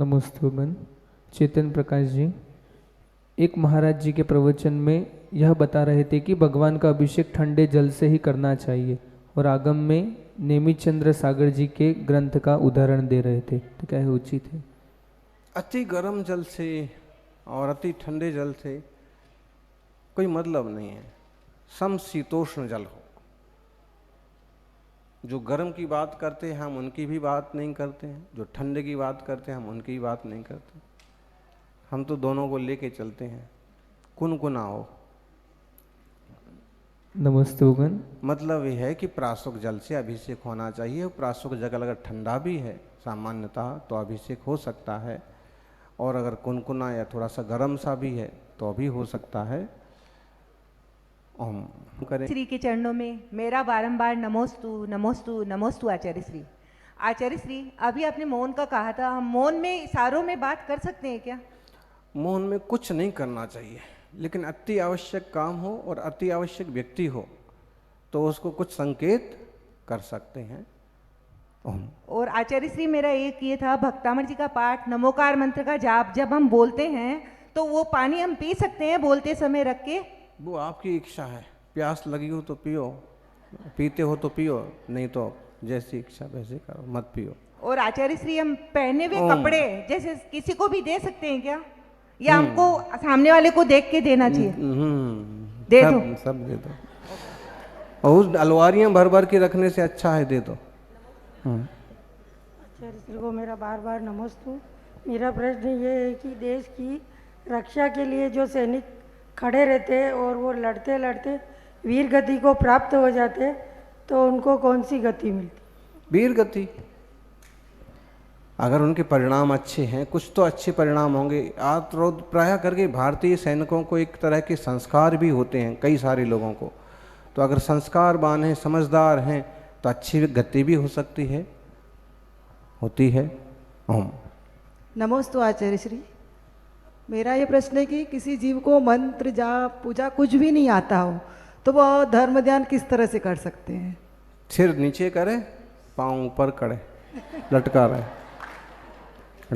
नमस्ते भगवान। चेतन प्रकाश जी, एक महाराज जी के प्रवचन में यह बता रहे थे कि भगवान का अभिषेक ठंडे जल से ही करना चाहिए, और आगम में नेमिचंद्र सागर जी के ग्रंथ का उदाहरण दे रहे थे, तो क्या है उचित है? अति गर्म जल से और अति ठंडे जल से कोई मतलब नहीं है। समशीतोष्ण जल हो। जो गर्म की बात करते हैं हम उनकी भी बात नहीं करते हैं, जो ठंडे की बात करते हैं हम उनकी बात नहीं करते। हम तो दोनों को लेके चलते हैं। कुनकुना हो। नमस्ते भगवान। मतलब यह है कि प्राशुक जल से अभिषेक होना चाहिए। प्राशुक जल अगर ठंडा भी है सामान्यतः तो अभिषेक हो सकता है, और अगर कुनकुना या थोड़ा सा गर्म सा भी है तो भी हो सकता है। करें श्री के चरणों में मेरा बारंबार नमोस्तु नमोस्तु नमोस्तु आचार्य श्री। आचार्य श्री, अभी आपने मौन का कहा था, हम मौन में इशारों में बात कर सकते हैं क्या? मौन में कुछ नहीं करना चाहिए, लेकिन अति आवश्यक काम हो और अति आवश्यक व्यक्ति हो तो उसको कुछ संकेत कर सकते हैं। और आचार्य श्री, मेरा एक ये था, भक्तामर जी का पाठ नमोकार मंत्र का जाप जब हम बोलते हैं तो वो पानी हम पी सकते हैं बोलते समय रख के? वो आपकी इच्छा है। प्यास लगी हो तो पियो, पीते हो तो पियो, नहीं तो जैसी इच्छा वैसे करो, मत पियो। और आचार्य श्री, हम पहने हुए कपड़े जैसे किसी को भी दे सकते हैं क्या, या हमको सामने वाले को देख के देना चाहिए? दे दो, सब दे दो। और उस अलवारियां भर भर के रखने से अच्छा है दे दो। आचार्य श्री को मेरा बार बार नमस्ते। मेरा प्रश्न ये है कि देश की रक्षा के लिए जो सैनिक खड़े रहते हैं और वो लड़ते लड़ते वीर गति को प्राप्त हो जाते तो उनको कौन सी गति मिलती? वीर गति। अगर उनके परिणाम अच्छे हैं, कुछ तो अच्छे परिणाम होंगे। आप प्रायः करके भारतीय सैनिकों को एक तरह के संस्कार भी होते हैं कई सारे लोगों को, तो अगर संस्कारवान हैं, समझदार हैं तो अच्छी गति भी हो सकती है, होती है। नमोस्तु आचार्य श्री। मेरा ये प्रश्न है कि किसी जीव को मंत्र जाप पूजा कुछ भी नहीं आता हो तो वह धर्म ध्यान किस तरह से कर सकते हैं? सिर नीचे करे, पाँव ऊपर करे, लटका रहे।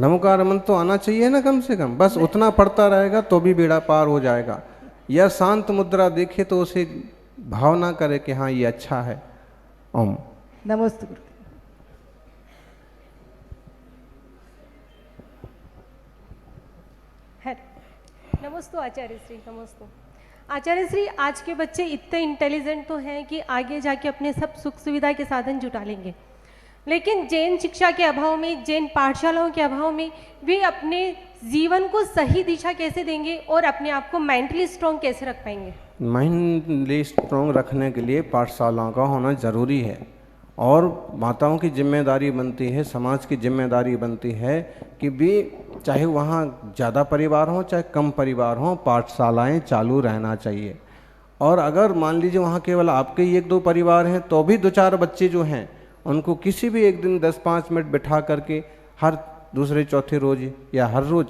नमोकार मंत्र तो आना चाहिए ना कम से कम, बस उतना पढ़ता रहेगा तो भी बेड़ा पार हो जाएगा। या शांत मुद्रा देखे तो उसे भावना करे कि हाँ ये अच्छा है। ओम। नमस्ते गुरु। नमस्ते आचार्य श्री। नमस्ते आचार्य श्री। आज के बच्चे इतने इंटेलिजेंट तो हैं कि आगे जाके अपने सब सुख सुविधा के साधन जुटा लेंगे, लेकिन जैन शिक्षा के अभाव में, जैन पाठशालाओं के अभाव में वे अपने जीवन को सही दिशा कैसे देंगे और अपने आप को मेंटली स्ट्रॉन्ग कैसे रख पाएंगे? मेंटली स्ट्रॉन्ग रखने के लिए पाठशालाओं का होना जरूरी है, और माताओं की जिम्मेदारी बनती है, समाज की जिम्मेदारी बनती है कि भी चाहे वहाँ ज़्यादा परिवार हो चाहे कम परिवार हो, पाठशालाएं चालू रहना चाहिए। और अगर मान लीजिए वहाँ केवल आपके ही एक दो परिवार हैं तो भी दो चार बच्चे जो हैं उनको किसी भी एक दिन 10-5 मिनट बिठा करके हर दूसरे चौथे रोज या हर रोज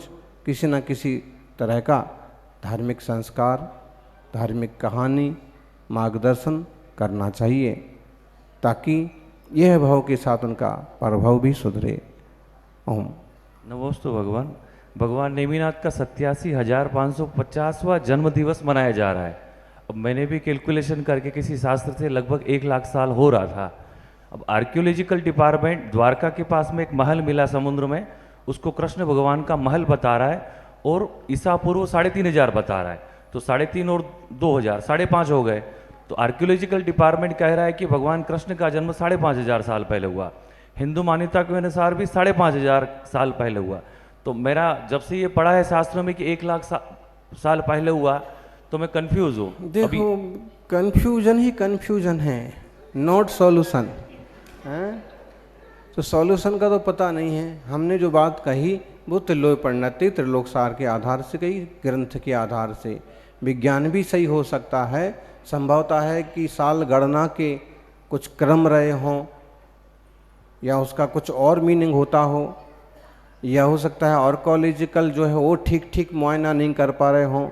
किसी न किसी तरह का धार्मिक संस्कार, धार्मिक कहानी, मार्गदर्शन करना चाहिए, ताकि यह भाव के साथ उनका प्रभाव भी सुधरे। ओम। नमोस्तु भगवान। भगवान नेमिनाथ का 87,550वां जन्म दिवस मनाया जा रहा है। अब मैंने भी कैलकुलेशन करके किसी शास्त्र से लगभग 1 लाख साल हो रहा था। अब आर्कियोलॉजिकल डिपार्टमेंट द्वारका के पास में एक महल मिला समुद्र में, उसको कृष्ण भगवान का महल बता रहा है और ईसा पूर्व 3,500 बता रहा है, तो 3.5 और 2,000 5.5 हो गए। तो आर्कियोलॉजिकल डिपार्टमेंट कह रहा है कि भगवान कृष्ण का जन्म 5,500 साल पहले हुआ। हिंदू मान्यता के अनुसार भी 5,500 साल पहले हुआ। तो मेरा जब से ये पढ़ा है शास्त्रों में कि 1 लाख साल पहले हुआ तो मैं कंफ्यूज हूँ। देखो, कंफ्यूजन ही कंफ्यूजन है, नॉट सॉल्यूशन है। तो सॉल्यूशन का तो पता नहीं है। हमने जो बात कही वो त्रिलोक परिणति, त्रिलोक सार के आधार से कही, ग्रंथ के आधार से। विज्ञान भी सही हो सकता है, संभवता है कि साल गणना के कुछ क्रम रहे हों, या उसका कुछ और मीनिंग होता हो, या हो सकता है आर्कियोलॉजिकल जो है वो ठीक ठीक मुआयना नहीं कर पा रहे हों।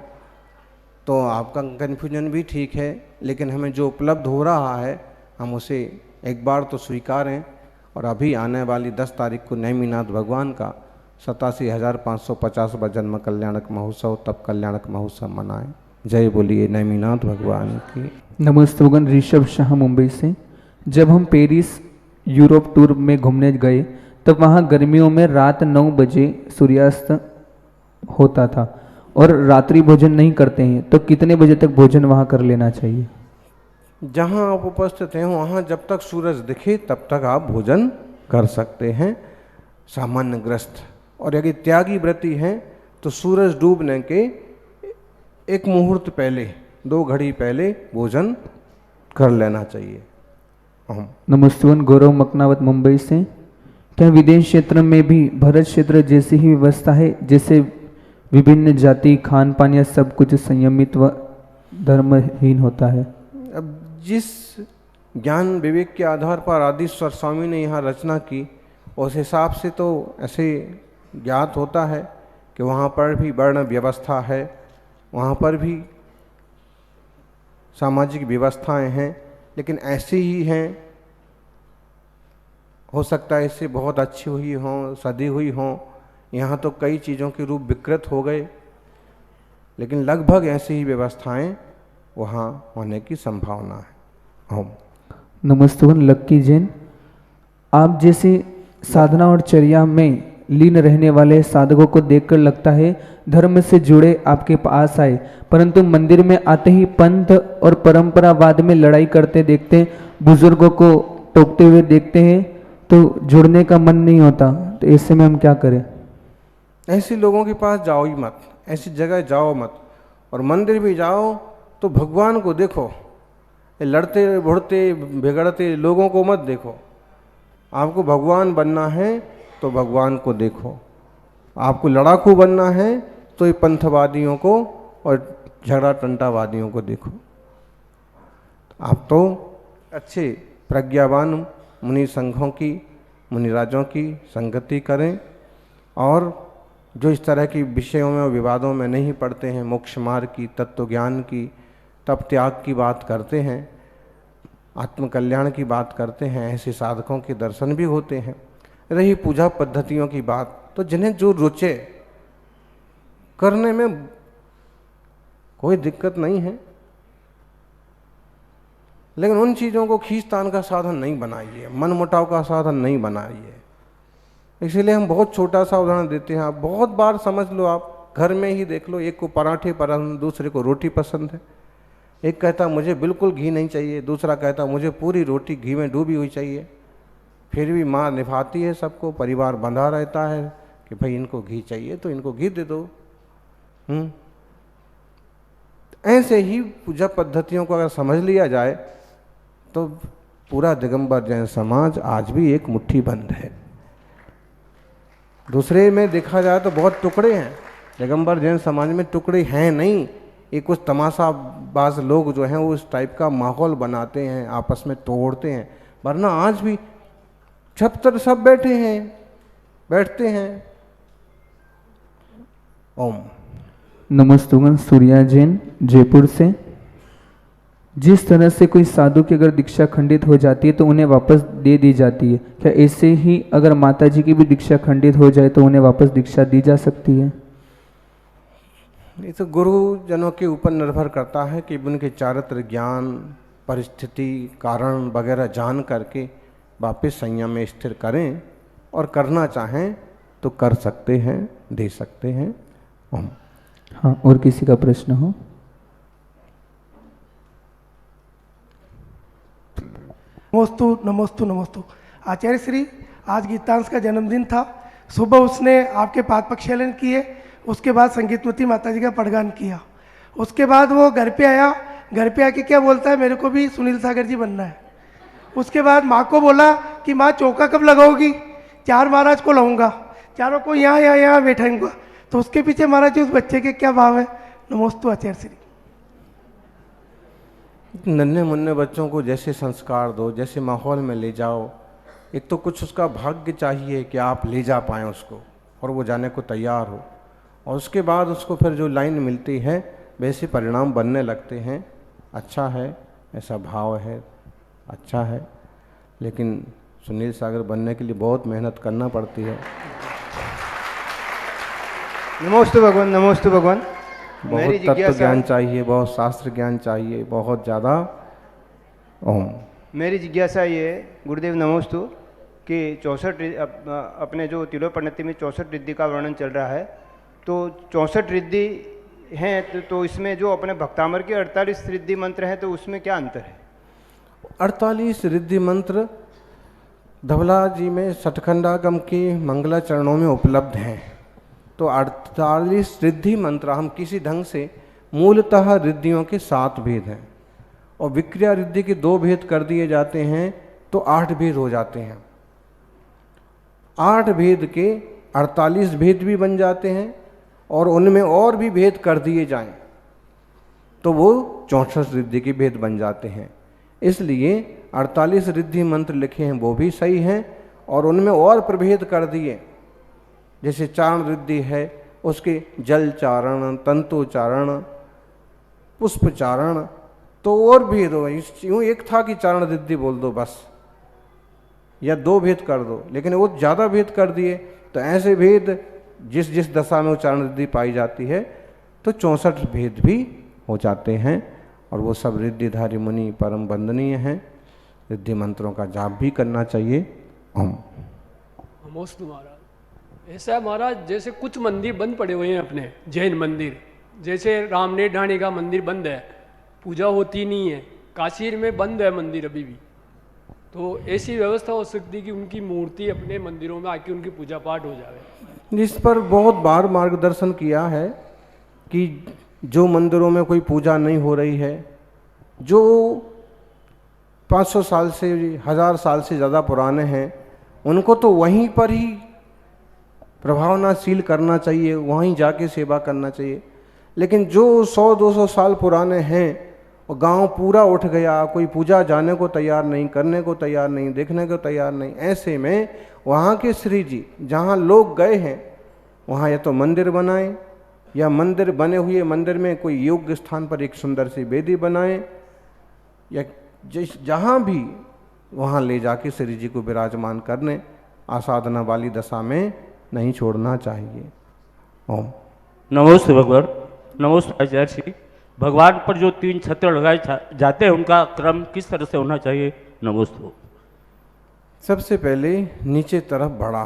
तो आपका कन्फ्यूजन भी ठीक है, लेकिन हमें जो उपलब्ध हो रहा है हम उसे एक बार तो स्वीकारें। और अभी आने वाली 10 तारीख को नेमिनाथ भगवान का 87,550वां जन्म कल्याणक महोत्सव तप कल्याणक महोत्सव मनाएं। जय बोलिए नेमिनाथ भगवान की। नमस्ते भगवान। ऋषभ शाह मुंबई से। जब हम पेरिस यूरोप टूर में घूमने गए तब वहाँ गर्मियों में रात 9 बजे सूर्यास्त होता था और रात्रि भोजन नहीं करते हैं, तो कितने बजे तक भोजन वहाँ कर लेना चाहिए? जहाँ आप उपस्थित हैं वहाँ जब तक सूरज दिखे तब तक आप भोजन कर सकते हैं सामान्य ग्रस्त। और यदि त्यागी व्रती हैं तो सूरज डूबने के एक मुहूर्त पहले 2 घड़ी पहले भोजन कर लेना चाहिए। नमस्ते। गौरव मकनावत मुंबई से। क्या विदेश क्षेत्र में भी भारत क्षेत्र जैसी ही व्यवस्था है, जैसे विभिन्न जाति खान पान या सब कुछ संयमित व धर्महीन होता है? अब जिस ज्ञान विवेक के आधार पर आदिश्वर स्वामी ने यहाँ रचना की उस हिसाब से तो ऐसे ज्ञात होता है कि वहाँ पर भी वर्ण व्यवस्था है, वहाँ पर भी सामाजिक व्यवस्थाएं हैं, लेकिन ऐसी ही हैं। हो सकता है इससे बहुत अच्छी हुई हों, सदी हुई हों। यहाँ तो कई चीज़ों के रूप विकृत हो गए, लेकिन लगभग ऐसी ही व्यवस्थाएं वहाँ होने की संभावना है। ओम। नमस्ते। लक्की जैन। आप जैसे साधना और चर्या में लीन रहने वाले साधकों को देखकर लगता है धर्म से जुड़े आपके पास आए, परंतु मंदिर में आते ही पंथ और परंपरावाद में लड़ाई करते देखते हैं, बुजुर्गों को टोकते हुए देखते हैं, तो जुड़ने का मन नहीं होता, तो ऐसे में हम क्या करें? ऐसे लोगों के पास जाओ ही मत, ऐसी जगह जाओ मत। और मंदिर भी जाओ तो भगवान को देखो, लड़ते भुड़ते बिगड़ते लोगों को मत देखो। आपको भगवान बनना है तो भगवान को देखो, आपको लड़ाकू बनना है तो ये पंथवादियों को और झगड़ा टंटावादियों को देखो। आप तो अच्छे प्रज्ञावान मुनि संघों की, मुनिराजों की संगति करें और जो इस तरह की विषयों में और विवादों में नहीं पड़ते हैं, मोक्ष मार्ग की, तत्व ज्ञान की, तप त्याग की बात करते हैं, आत्मकल्याण की बात करते हैं, ऐसे साधकों के दर्शन भी होते हैं। रही पूजा पद्धतियों की बात, तो जिन्हें जो रुचे करने में कोई दिक्कत नहीं है, लेकिन उन चीज़ों को खींचतान का साधन नहीं बनाइए, मन मुटाव का साधन नहीं बनाइए। इसीलिए हम बहुत छोटा सा उदाहरण देते हैं, आप बहुत बार समझ लो, आप घर में ही देख लो, एक को पराठे पसंद, दूसरे को रोटी पसंद है। एक कहता मुझे बिल्कुल घी नहीं चाहिए, दूसरा कहता मुझे पूरी रोटी घी में डूबी हुई चाहिए। फिर भी माँ निभाती है सबको, परिवार बंधा रहता है कि भाई इनको घी चाहिए तो इनको घी दे दो। ऐसे ही पूजा पद्धतियों को अगर समझ लिया जाए तो पूरा दिगंबर जैन समाज आज भी एक मुट्ठी बंद है। दूसरे में देखा जाए तो बहुत टुकड़े हैं, दिगंबर जैन समाज में टुकड़े हैं नहीं। ये कुछ तमाशाबाज लोग जो हैं वो इस टाइप का माहौल बनाते हैं, आपस में तोड़ते हैं, वरना आज भी छप्तर सब बैठते हैं। ओम। नमस्तुगन। सूर्या जैन जयपुर से। जिस तरह से कोई साधु की अगर दीक्षा खंडित हो जाती है तो उन्हें वापस दे दी जाती है, क्या ऐसे ही अगर माता जी की भी दीक्षा खंडित हो जाए तो उन्हें वापस दीक्षा दी जा सकती है? ये तो गुरुजनों के ऊपर निर्भर करता है कि उनके चारित्र ज्ञान, परिस्थिति, कारण वगैरह जान करके वापस संयम में स्थिर करें, और करना चाहें तो कर सकते हैं, दे सकते हैं। ओम। हाँ, और किसी का प्रश्न हो? नमस्तु नमस्तु नमस्तु। आचार्य श्री, आज गीतांश का जन्मदिन था। सुबह उसने आपके पाद प्रक्षालन किए, उसके बाद संगीतमती माता जी का पड़गान किया। उसके बाद वो घर पे आया, घर पे आके क्या बोलता है, मेरे को भी सुनील सागर जी बनना है। उसके बाद माँ को बोला कि माँ चौका कब लगाओगी? 4 महाराज को लाऊंगा, चारों को यहाँ बैठाऊंगा। तो उसके पीछे महाराज जी उस बच्चे के क्या भाव है? नमोस्तु आचार्य श्री। नन्हे मुन्ने बच्चों को जैसे संस्कार दो, जैसे माहौल में ले जाओ, एक तो कुछ उसका भाग्य चाहिए कि आप ले जा पाएँ उसको और वो जाने को तैयार हो, और उसके बाद उसको फिर जो लाइन मिलती है वैसे परिणाम बनने लगते हैं। अच्छा है, ऐसा भाव है, अच्छा है, लेकिन सुनील सागर बनने के लिए बहुत मेहनत करना पड़ती है। नमोस्तु भगवान, नमोस्तु भगवान। बहुत तत्व ज्ञान चाहिए, बहुत शास्त्र ज्ञान चाहिए, बहुत ज़्यादा। ओम। मेरी जिज्ञासा ये है, गुरुदेव नमोस्तु, कि 64 अपने जो तिलोपनति में 64 रिद्धि का वर्णन चल रहा है, तो 64 रिद्धि हैं, तो इसमें जो अपने भक्तामर के 48 रिद्धि मंत्र हैं, तो उसमें क्या अंतर है? 48 रिद्धि मंत्र धवला जी में सठखंडागम के मंगलाचरणों में उपलब्ध हैं। तो 48 रिद्धि मंत्र हम किसी ढंग से, मूलतः रिद्धियों के 7 भेद हैं और विक्रिया रिद्धि के 2 भेद कर दिए जाते हैं, तो 8 भेद हो जाते हैं। 8 भेद के 48 भेद भी बन जाते हैं और उनमें और भी भेद कर दिए जाएं तो वो 64 रिद्धि के भेद बन जाते हैं। इसलिए 48 रिद्धि मंत्र लिखे हैं वो भी सही हैं और उनमें और प्रभेद कर दिए, जैसे चारण रिद्धि है उसके जल चारण, तंतुचारण, पुष्पचारण, तो और भेद हो। यूँ एक था कि चारण रिद्धि बोल दो बस, या 2 भेद कर दो, लेकिन वो ज़्यादा भेद कर दिए। तो ऐसे भेद जिस जिस दशा में उच्चारण रिद्धि पाई जाती है तो 64 भेद भी हो जाते हैं और वो सब रिद्धिधारी मुनि परम वंदनीय हैं। रिद्धि मंत्रों का जाप भी करना चाहिए। ओम। नमोस्तु महाराज। ऐसा है महाराज, जैसे कुछ मंदिर बंद पड़े हुए हैं अपने जैन मंदिर, जैसे रामनेर ढाणी का मंदिर बंद है, पूजा होती नहीं है। काशीर में बंद है मंदिर अभी भी, तो ऐसी व्यवस्था हो सकती कि उनकी मूर्ति अपने मंदिरों में आके उनकी पूजा पाठ हो जाए। इस पर बहुत बार मार्गदर्शन किया है कि जो मंदिरों में कोई पूजा नहीं हो रही है, जो 500 साल से 1000 साल से ज़्यादा पुराने हैं, उनको तो वहीं पर ही प्रभावनाशील करना चाहिए, वहीं जाके सेवा करना चाहिए। लेकिन जो 100-200 साल पुराने हैं और गांव पूरा उठ गया, कोई पूजा जाने को तैयार नहीं, करने को तैयार नहीं, देखने को तैयार नहीं, ऐसे में वहाँ के श्री जी जहाँ लोग गए हैं वहाँ या तो मंदिर बनाएं या मंदिर बने हुए मंदिर में कोई योग्य स्थान पर एक सुंदर सी वेदी बनाएं या जहाँ भी वहाँ ले जाके श्री जी को विराजमान करने, आसाधना वाली दशा में नहीं छोड़ना चाहिए। ओम। नमोस्तु भगवान। नमोस्तु आचार्य श्री। भगवान पर जो 3 छत्र लगाए जाते हैं उनका क्रम किस तरह से होना चाहिए? नमोस्तु। सबसे पहले नीचे तरफ बड़ा,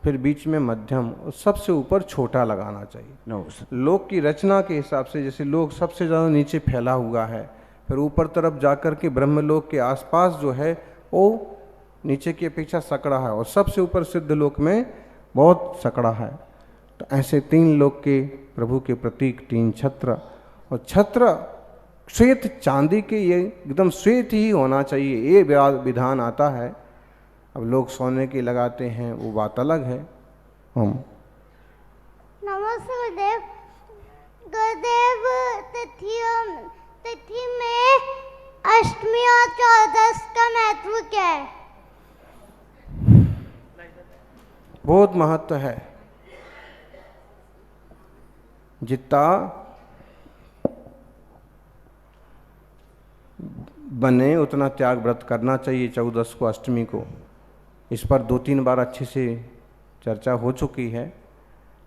फिर बीच में मध्यम और सबसे ऊपर छोटा लगाना चाहिए। नमोस्तु। लोक की रचना के हिसाब से जैसे लोक सबसे ज़्यादा नीचे फैला हुआ है, फिर ऊपर तरफ जाकर के ब्रह्मलोक के आसपास जो है वो नीचे की अपेक्षा सकड़ा है और सबसे ऊपर सिद्ध लोक में बहुत सकड़ा है। तो ऐसे 3 लोक के प्रभु के प्रतीक 3 छत्र, और छत्र श्वेत चांदी के, ये एकदम श्वेत ही होना चाहिए, ये विधान आता है। अब लोग सोने के लगाते हैं वो बात अलग है। हम नमस्ते गुरुदेव। गुरुदेव, तिथि में अष्टमी और 14 का महत्व क्या है? बहुत महत्व है। जितना बने उतना त्याग व्रत करना चाहिए 14 को, अष्टमी को। इस पर 2-3 बार अच्छे से चर्चा हो चुकी है,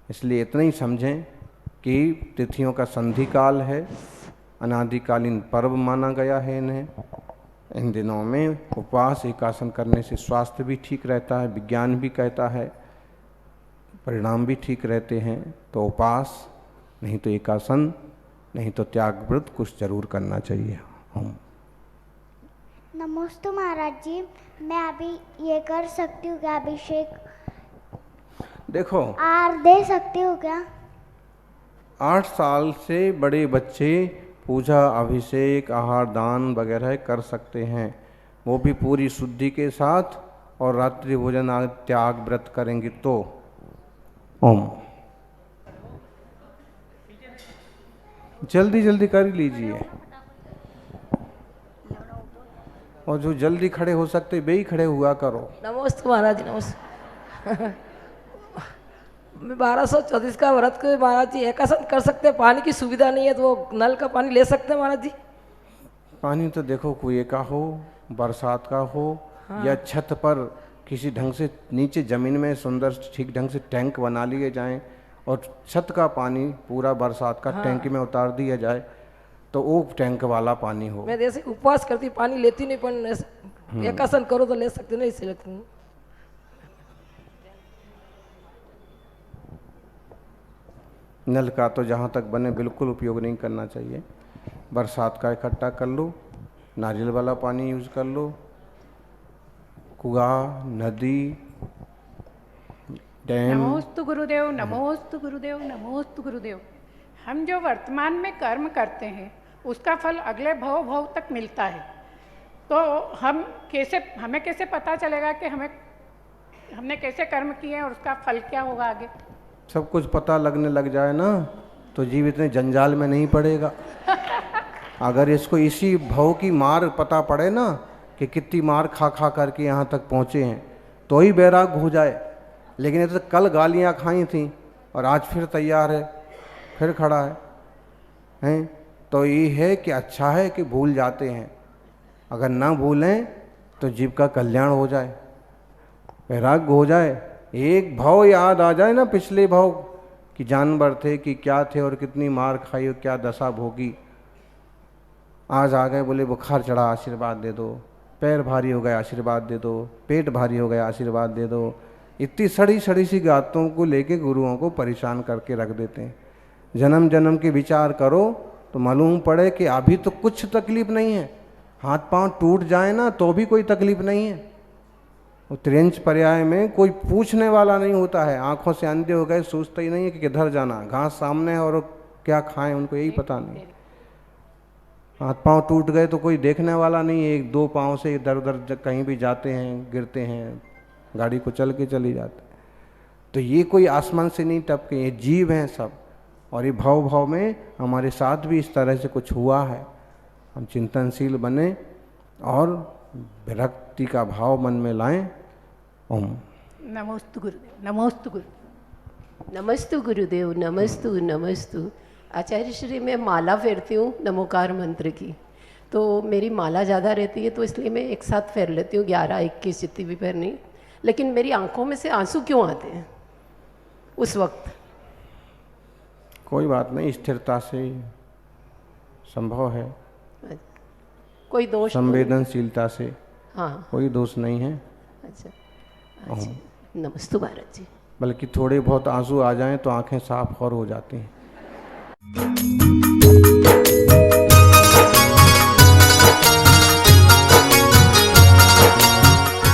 इसलिए इतना ही समझें कि तिथियों का संधि काल है, अनादिकालीन पर्व माना गया है इन्हें। इन दिनों में उपवास एकासन करने से स्वास्थ्य भी ठीक रहता है, विज्ञान भी कहता है परिणाम भी ठीक रहते हैं। तो उपवास नहीं तो एकासन नहीं तो त्याग व्रत कुछ जरूर करना चाहिए। हम नमस्ते महाराज जी, मैं अभी ये कर सकती हूँ क्या? अभिषेक देखो, आर दे सकती हूँ क्या? 8 साल से बड़े बच्चे पूजा, अभिषेक, आहार दान वगैरह कर सकते हैं, वो भी पूरी शुद्धि के साथ, और रात्रि भोजन आदि त्याग व्रत करेंगे तो। ओम। जल्दी जल्दी कर लीजिए, और जो जल्दी खड़े हो सकते वे ही खड़े हुआ करो। नमस्ते महाराज जी। नमस्ते। मैं 1234 का व्रत को महाराज जी एकासन कर सकते हैं। पानी की सुविधा नहीं है तो वो नल का पानी ले सकते हैं महाराज जी? पानी तो देखो कुएं का हो, बरसात का हो, हाँ, या छत पर किसी ढंग से नीचे ज़मीन में सुंदर ठीक ढंग से टैंक बना लिए जाएं और छत का पानी पूरा बरसात का टैंक में उतार दिया जाए तो वो टैंक वाला पानी हो। मैं जैसे उपवास करती पानी लेती नहीं, पर एकासन करो तो ले सकते नहीं, इसलिए लेती हूँ। नल का तो जहाँ तक बने बिल्कुल उपयोग नहीं करना चाहिए। बरसात का इकट्ठा कर लो, नारियल वाला पानी यूज़ कर लो, कुआं, नदी, डैम। नमोस्तु गुरुदेव, नमोस्तु गुरुदेव, नमोस्तु गुरुदेव। हम जो वर्तमान में कर्म करते हैं उसका फल अगले भव भव तक मिलता है, तो हमें कैसे पता चलेगा कि हमने कैसे कर्म किए हैं और उसका फल क्या होगा आगे? सब कुछ पता लगने लग जाए ना तो जीव इतने जंजाल में नहीं पड़ेगा। अगर इसको इसी भव की मार पता पड़े ना कि कितनी मार खा खा करके यहाँ तक पहुँचे हैं तो ही बैराग हो जाए। लेकिन ये तो कल गालियाँ खाई थी और आज फिर तैयार है, फिर खड़ा है। तो ये है कि अच्छा है कि भूल जाते हैं, अगर ना भूलें तो जीव का कल्याण हो जाए, वैराग्य हो जाए। एक भाव याद आ जाए ना पिछले भाव कि जानवर थे कि क्या थे और कितनी मार खाई और क्या दशा भोगी। आज आ गए बोले बुखार चढ़ा आशीर्वाद दे दो, पैर भारी हो गए आशीर्वाद दे दो, पेट भारी हो गया आशीर्वाद दे दो। इतनी सड़ी सड़ी सी बातों को लेके गुरुओं को परेशान करके रख देते हैं। जन्म जन्म के विचार करो तो मालूम पड़े कि अभी तो कुछ तकलीफ नहीं है, हाथ पांव टूट जाए ना तो भी कोई तकलीफ नहीं है। वो त्रिंच पर्याय में कोई पूछने वाला नहीं होता है। आंखों से अंधे हो गए, सोचते ही नहीं है कि किधर जाना, घास सामने है और क्या खाएं उनको यही पता नहीं। हाथ पांव टूट गए तो कोई देखने वाला नहीं है, एक दो पांव से इधर उधर कहीं भी जाते हैं, गिरते हैं, गाड़ी को चल के चली जाते। तो ये कोई आसमान से नहीं टपके, ये जीव हैं सब। और ये भाव भाव में हमारे साथ भी इस तरह से कुछ हुआ है। हम चिंतनशील बने और विरक्ति का भाव मन में लाएं। ओम नमोस्तु गुरुदेव, नमोस्तु गुरु, नमस्तु गुरुदेव, नमस्तु नमस्तु। आचार्य श्री, मैं माला फेरती हूँ नमोकार मंत्र की, तो मेरी माला ज़्यादा रहती है तो इसलिए मैं एक साथ फेर लेती हूँ, 11-21 जितनी भी फेरनी। लेकिन मेरी आंखों में से आंसू क्यों आते हैं उस वक्त? कोई बात नहीं, स्थिरता से संभव है, कोई दोष, संवेदनशीलता से हाँ, कोई दोष नहीं है। अच्छा, अच्छा। नमस्तु भारत जी। बल्कि थोड़े बहुत आंसू आ जाएं तो आंखें साफ और हो जाती हैं।